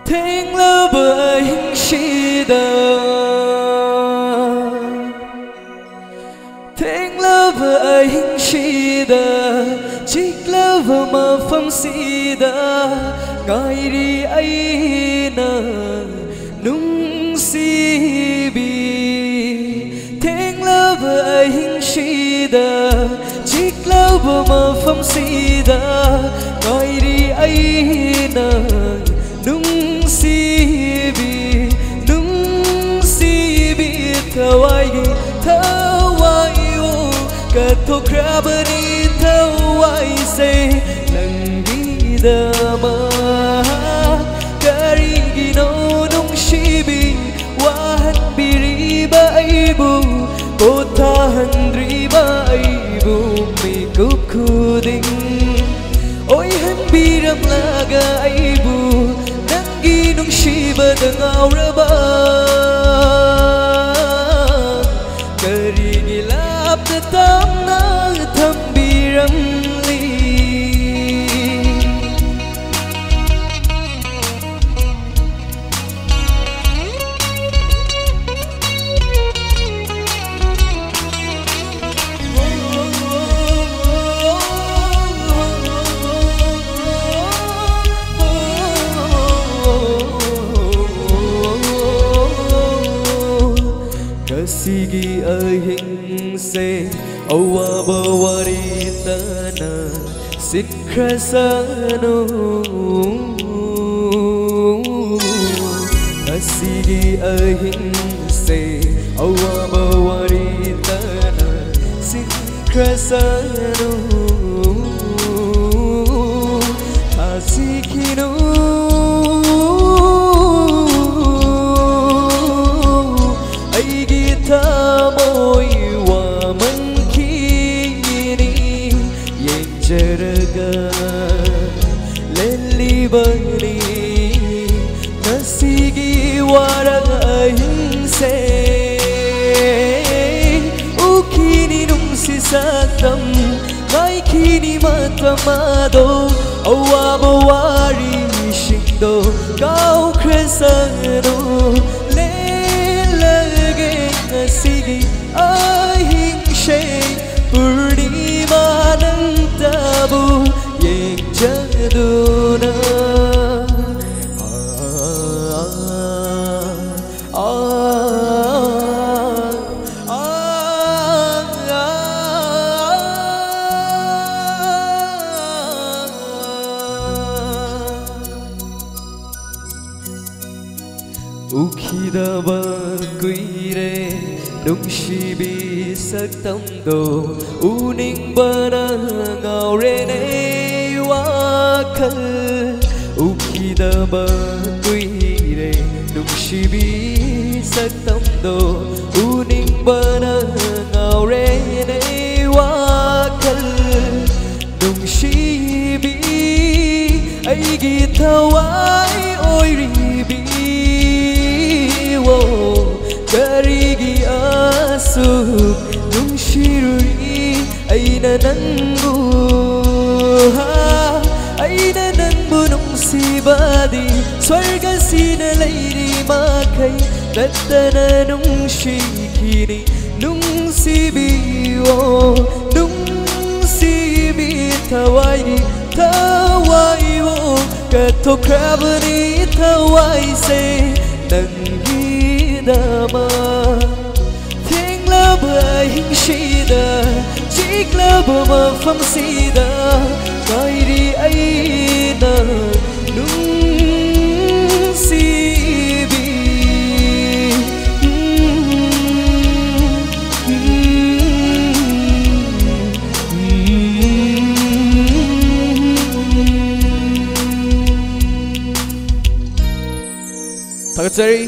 ꯊꯦꯡꯂꯕ ꯑꯍꯤꯡꯁꯤꯗ ꯊꯦꯡꯂꯕ ꯑꯍꯤꯡꯁꯤꯗ ꯆꯤꯛꯂꯕ ꯃꯐꯝꯁꯤꯗ ꯉꯥꯏꯔꯤ ꯑꯩꯅ ꯅꯨꯡꯁꯤꯕꯤ ꯊꯦꯡꯂꯕ ꯑꯍꯤꯡꯁꯤꯗ ꯆꯤꯛꯂꯕ ꯃꯐꯝꯁꯤꯗ ꯉꯥꯏꯔꯤ ꯑꯩꯅ nungsibi nungsibi thawai thawaiu kathokrabani thawai se nangi dama karigino nungsibi wahan biriba aibu kothahandriba aibu mikup khuding oi hanbiram laga aibu nungshibada ngauraba karigi lapta tamna thambiramli Sigi ahing se awaba waritana sikrasano Sigi ahing se awaba waritana sikrasano Asikino Tamoy wa mankini yenjaraga lelibani nasigi waraga hinse ukini nungsi satam mai kini matamado awabo wari shindo kau kresano Sigi ahing shay purnima ng tabu yeng jaduna ukidaba kuire nungsibi saktamdo uning bana ngaurene wakal ukidaba kuire nungsibi saktamdo uning bana ngaurene wakal nungsibi aigi thawai oiribi wo karigi asuk nungshirui aina nangu aina nangu nungsibadi swarga sina lairi makai tattana nungshikini nungsibi wo nungsibi thawai thawai wo kathokrabani thawai se nangi dama Thenglaba ahingshida chiklaba mafamsida kairi aina nungsibi Tagatsari